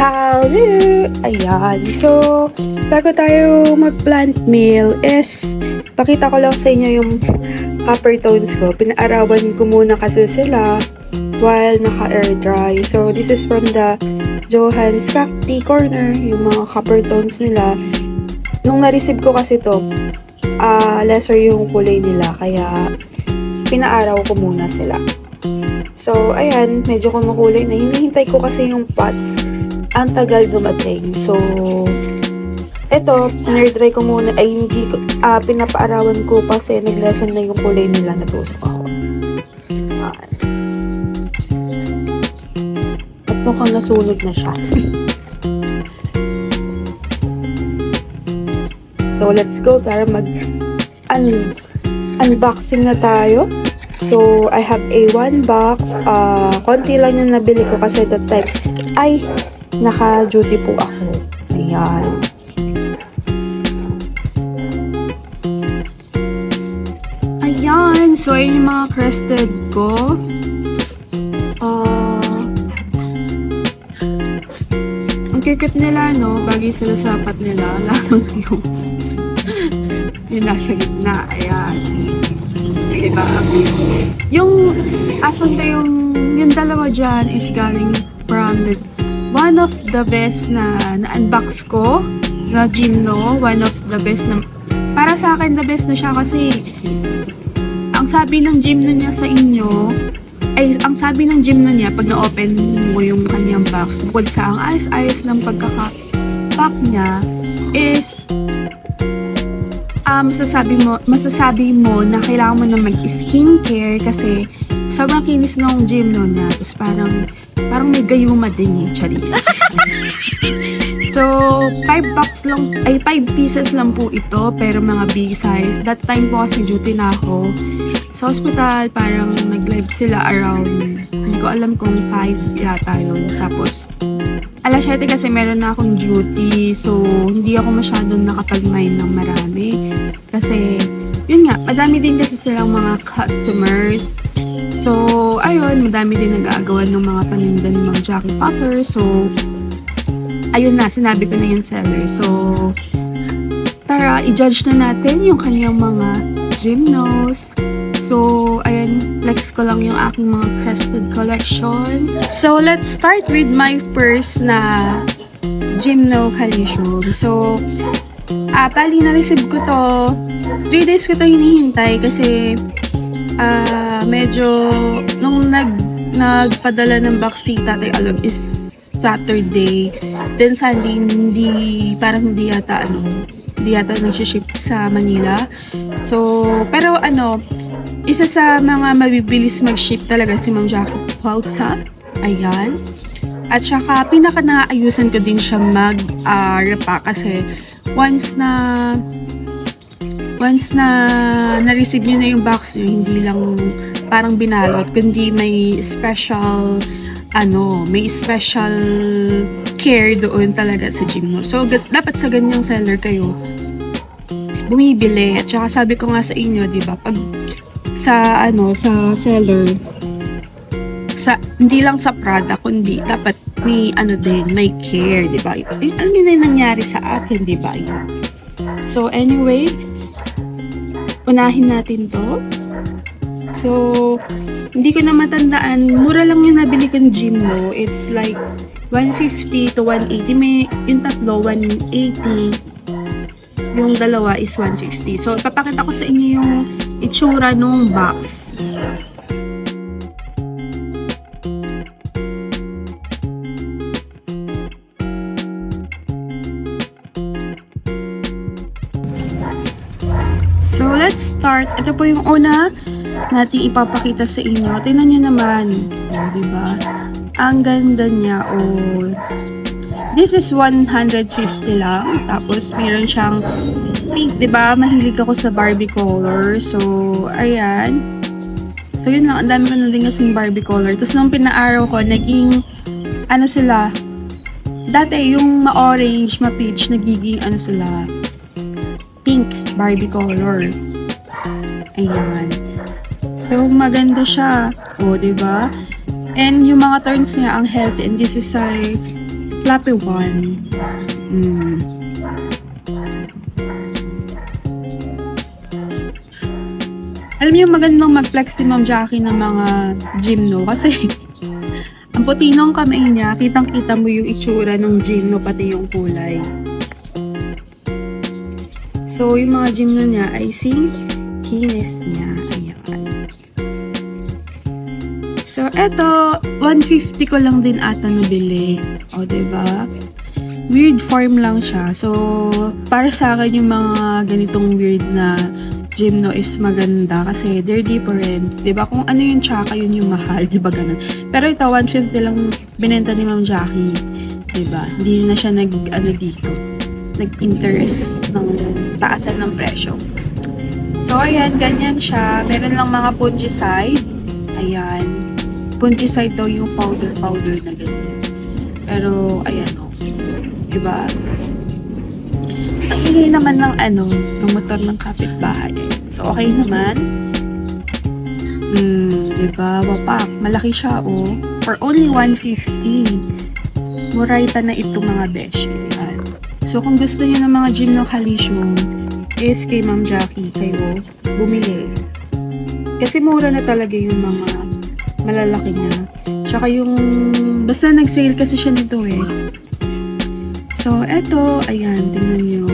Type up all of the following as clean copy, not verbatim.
Hello! Ayan. So, bago tayo mag-plant meal is, pakita ko lang sa inyo yung copper tones ko. Pinaarawan ko muna kasi sila while naka-air dry. So, this is from the Johan's Cacti Corner, yung mga copper tones nila. Nung na-receive ko kasi to, lesser yung kulay nila, kaya pinaaraw ko muna sila. So, ayan, medyo kumukulay na. Hinihintay ko kasi yung pots. Ang tagal dumating. So, eto, nire-dry ko muna. Ay, hindi ko, pinapaarawan ko kasi nag-lessen na yung kulay nila. Natusok ako. At mukhang nasunog na siya. So, let's go para mag-unboxing na tayo. So, I have a one box. Konti lang yung nabili ko kasi that time ay naka-duty po ako. Ayan. Ayan. So, ayun yung mga crested ko. Ang cute nila, no? Bagay sila sa sapat nila. Lalo na yung nasa gitna. Ayan. Diba? Yung asan ba yung dalawa dyan is galing from the one of the best na unbox ko na Gymno. One of the best na para sa akin the best na siya kasi ang sabi ng Gymno niya sa inyo ay ang sabi ng Gymno niya pag na-open mo yung kanyang box bukod sa ang ayos-ayos ng pagkaka-pack niya is masasabi mo na kailangan mo na mag-skincare kasi sobrang kinis ng Gymno niya. Tapos parang may gayuma din eh, charis. So, 5 pieces lang po ito, pero mga big size. That time po kasi duty na ako sa hospital, parang nag-live sila around, hindi ko alam kung 5 yata yun. Tapos, alas 7 kasi meron na akong duty, so hindi ako masyadong nakapag-mind ng marami. Kasi, yun nga, madami din kasi silang mga customers. So, ayun, madami din nag-aagawan ng mga paninda ng mga Jackie Potter. So, ayun na, sinabi ko na yung seller. So, tara, i-judge na natin yung kanyang mga Gymnos. So, ayan, flex ko lang yung aking mga crested collection. So, let's start with my first na Gymno Calcium. So, bali na-receive ko to. 3 days ko to hinihintay kasi medyo nung nagpadala ng box si Tatay Alog is Saturday. Then Sunday, parang hindi yata nag-ship sa Manila. So, pero isa sa mga mabibilis mag-ship talaga si Ma'am Jackie Pauta. Ayan. At saka, pinaka-naayusan ko din siya mag-repack kasi once na na-receive nyo na yung box nyo, hindi lang parang binalot, kundi may special care doon talaga sa Gymno. So, dapat sa ganyang seller kayo bumibili. At saka sabi ko nga sa inyo, di ba, pag sa seller, hindi lang sa product, kundi dapat may may care, di ba? Ano yun yung nangyari sa akin, di ba? So, anyway, unahin natin to. So, hindi ko na matandaan. Mura lang yung nabili kong Gymno. It's like 150 to 180. Yung tatlo, 180. Yung dalawa is 150. So, ipapakita ko sa inyo yung itsura nung box. So, let's start. Ito po yung una natin ipapakita sa inyo. Tingnan nyo naman. O, diba? Ang ganda niya. Oh. This is 150 lang. Tapos, meron siyang pink. Diba? Mahilig ako sa Barbie color. So, ayan. So, yun lang. Ang dami ko na din kasing Barbie color. Tapos, nung pinaaraw ko, naging, sila. Dati, yung ma-orange, ma-peach, nagiging, sila, pink Barbie color. Ayan. So, maganda siya. O, diba? And yung mga turns niya, ang healthy. And this is a Flappy one. Alam niyo, magandang mag-flex si Ma'am Jackie ng mga gymno kasi ang puti ng kamay niya, kitang-kita mo yung itsura ng gymno, pati yung kulay. So, yung mga gymno niya ay kinis niya. Ayan. So, eto, 150 ko lang din ata nabili. O, diba? Weird form lang siya. So, para sa akin yung mga ganitong weird na gymno is maganda kasi they're different. Diba? Kung ano yung tsaka, yun yung mahal. Diba ganun? Pero ito, 150 lang binenta ni Ma'am Jackie. Diba? Hindi na siya nag-interest ng taasan ng presyo. So, ayan. Ganyan siya. Meron lang mga fungicide. Ayan. Fungicide daw yung powder na ganyan. Pero, ayan o. Diba? Hindi naman ng ng motor ng kapitbahay. So, okay naman. Diba? Wapak. Malaki siya, oh. For only 150. Murayta na ito, mga beshi. So, kung gusto niyo ng mga gymno calcium, is kay Ma'am Jackie kayo bumili. Kasi mura na talaga yung mga malalaki niya. Tsaka yung, basta nag-sale kasi siya nito eh. So, eto, ayan, tingnan nyo.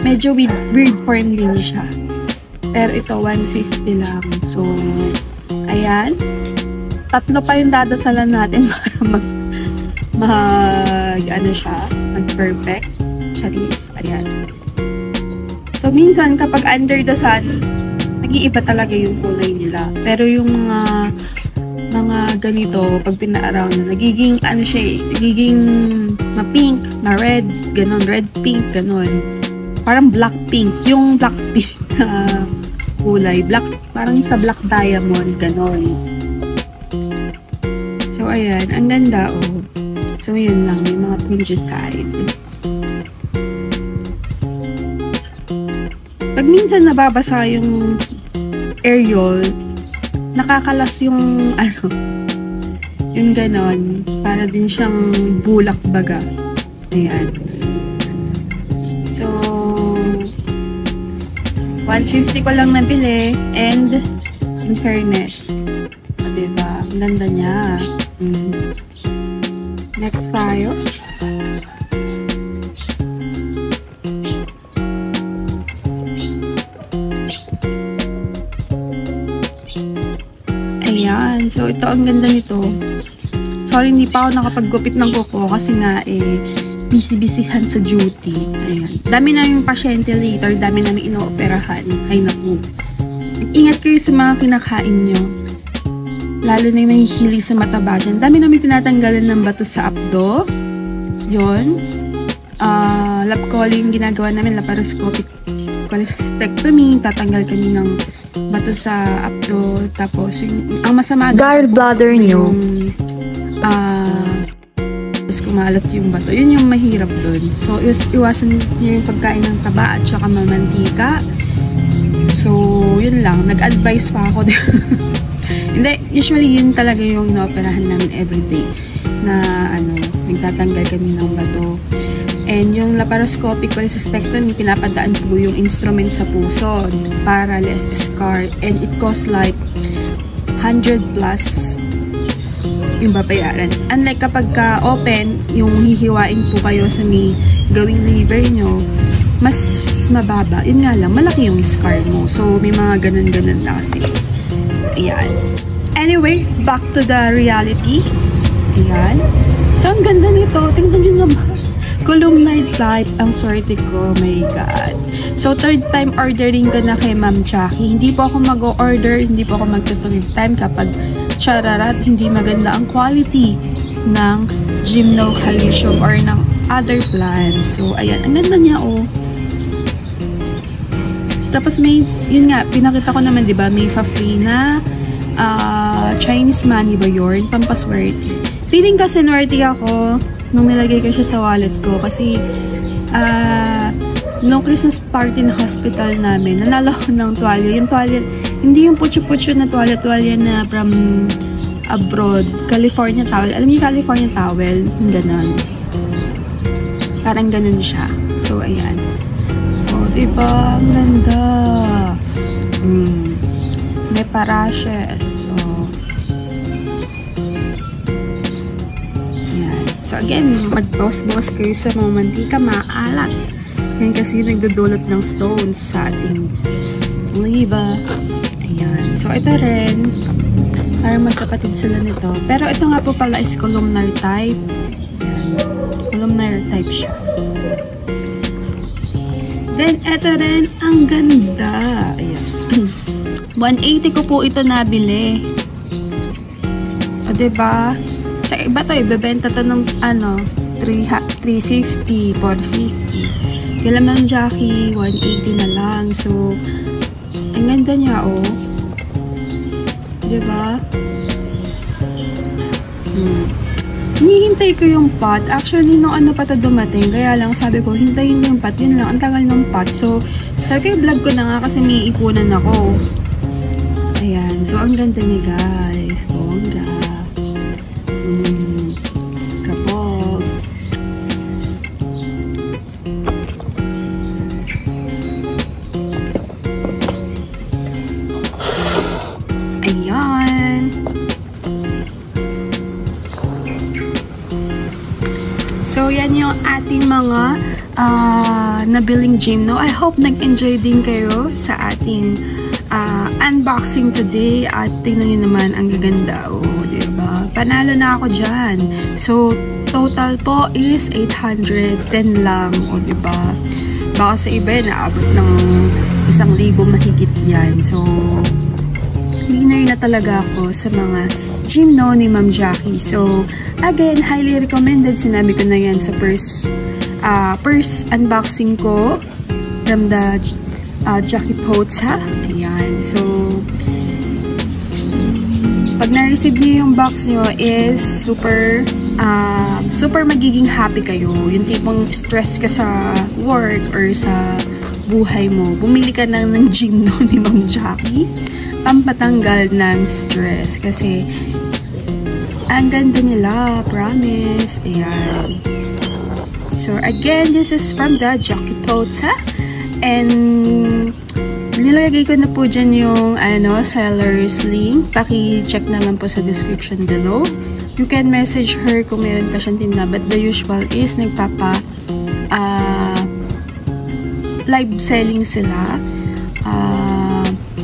Medyo weird form din siya. Pero ito, 150 lang. So, ayan. Tatlo pa yung dadasalan natin para mag-perfect. Charis, ayan. So, minsan, kapag under the sun, nag-iiba talaga yung kulay nila. Pero yung mga ganito, pag pina-around na, nagiging, nagiging ma-pink, ma-red, ganon, red-pink, ganon. Parang black-pink, yung black-pink na kulay, black, parang sa black diamond, ganon. So, ayan, ang ganda, oh. So, yun lang, may mga fungicide. Pag minsan nababasa yung aerial, nakakalas yung yung ganon, para din siyang bulak baga. Ayan. So, 150 ko lang nabili, and in fairness, diba? Ang ganda niya. Next tayo. Ayan. So, ito ang ganda nito. Sorry, hindi pa ako nakapaggupit ng kuko kasi nga busy-busyhan sa duty. Ayan. Dami na yung pasyente later. Dami na may inooperahan. Ay, naku. Ingat kayo sa mga kinakain nyo. Lalo na yung nahihilig sa mataba dyan. Dami namin tinatanggalan ng bato sa abdo. Yun. Lap calling yung ginagawa namin. Laparoscopic cholecystectomy. Tatanggal kami ng bato sa abdo. Tapos, ang masama gallbladder nyo. Tapos kumalat yung bato. Yun yung mahirap dun. So, iwasan nyo yung pagkain ng taba at saka mamantika. So, yun lang. Nag-advise pa ako. Hindi, usually yun talaga yung inooperahan namin everyday. Na, nagtatanggal kami ng bato. And yung laparoscopic cholecystectomy, pinapadaan po yung instrument sa puso para less scar. And it costs like 100 plus yung babayaran. Unlike kapag open, yung hihiwain po kayo sa may gawing liver nyo, mas mababa. Yun nga lang, malaki yung scar mo. So, may mga ganun-ganun na kasi. Ayan. Anyway, back to the reality. Ayan. So, ang ganda nito. Tingnan nyo naman. Columnar type. Ang swerte ko. Oh my God. So, third time ordering ko na kay Ma'am Jackie. Hindi po ako mag-order. Hindi po ako magtutuloy time kapag chararat, hindi maganda ang quality ng gymno calcium or ng other plants. So, ayan. Ang ganda niya, oh. Tapos may, yun nga, pinakita ko naman, diba, may free na Chinese money ba yun? Pampaswerte. Feeling kasi swerte ako nung nilagay ko siya sa wallet ko kasi no Christmas party na hospital namin, nanalo ko ng tuwalya. Yung tuwalya, hindi yung putyo-putyo na tuwalya na from abroad, California towel. Alam niyo California towel? Yung ganun. Parang ganun siya. So, ayan. O, diba? Ang ganda. May parashes. So, ayan. So, again, mag-boss-boss kayo sa mga mantika, maalat. Yan kasi nagdudulot ng stones sa ating liver. Ayan. So, ito rin. Parang magkapatid sila nito. Pero ito nga po pala is columnar type. Ayan. Columnar type siya. Then, ito rin. Ang ganda. Ayan. 180 ko po ito nabili. O, diba? Sa iba to, ibebenta to ng, 350, 450. Galamang Jackie, 180 na lang. So, ang ganda niya, oh. Diba? Hinihintay ko yung pot. Actually, nung ano pa to dumating, kaya lang sabi ko, hintayin ko yung pot. Yun lang, ang tagal ng pot. So, sabi ko, vlog ko na nga kasi may ipunan ako. Ayan. So, ang ganda niya, guys. Bongga. Kapog. Ayan. So, yan yung ating mga nabiling gym, no? I hope nag-enjoy din kayo sa ating unboxing today. At tingnan nyo naman, ang gaganda. Oh, diba? Panalo na ako dyan. So, total po is 810 lang. O, diba? Baka sa iba, naabot ng 1,000 mahigit yan. So, winner na talaga ako sa mga gym, no, ni Ma'am Jackie. So, again, highly recommended. Sinabi ko na yan sa first unboxing ko from the Jackie Pots, ha? Ayan. So, pag na-receive niyo yung box nyo is super magiging happy kayo. Yung tipong stress ka sa work or sa buhay mo. Bumili ka na ng gym, no, ni Ma'am Jackie. Pampatanggal ng stress. Kasi, ang ganda nila. Promise. Ayan. So, again, this is from the Jackie Pots, ha? And, nilagay ko na po dyan yung, seller's link. Paki-check na lang po sa description below. You can message her kung meron pa siyang tinda. But the usual is, live selling sila.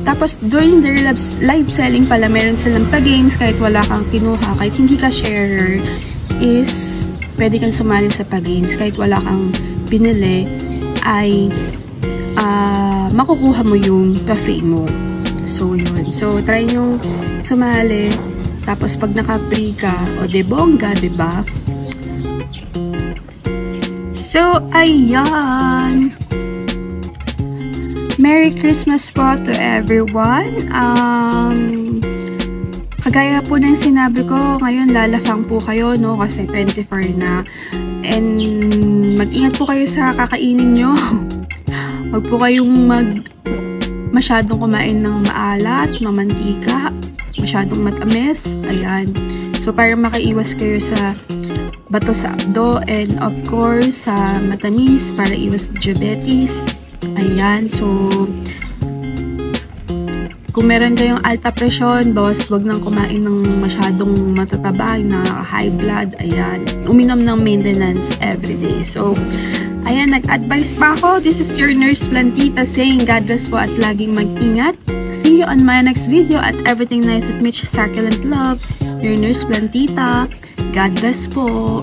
Tapos, during their live selling pala, meron silang pa-games kahit wala kang kinuha, kahit hindi ka sharer, is pwede kang sumali sa pa-games. Kahit wala kang pinili, ay makukuha mo yung pa-free mo. So, yun. So, try nyo sumali. Tapos, pag naka-free ka, o de bongga, diba? So, ayan. Merry Christmas po to everyone. Kagaya po ng sinabi ko, ngayon lalafang po kayo, no? Kasi 24 na. And mag-ingat po kayo sa kakainin nyo. Huwag po kayong masyadong kumain ng maalat, mamantika, masyadong matamis. Ayan. So, para makaiwas kayo sa bato sa abdo, and of course, sa matamis, para iwas diabetes. Ayan, so kung meron kayong alta presyon, boss, wag nang kumain ng masyadong matataba, na high blood. Ayan, uminom ng maintenance everyday. So, ayan, nag-advise pa ako. This is your Nurse Plantita saying God bless po at laging mag-ingat. See you on my next video at everything nice at Mitch Succulent Love. Your Nurse Plantita. God bless po.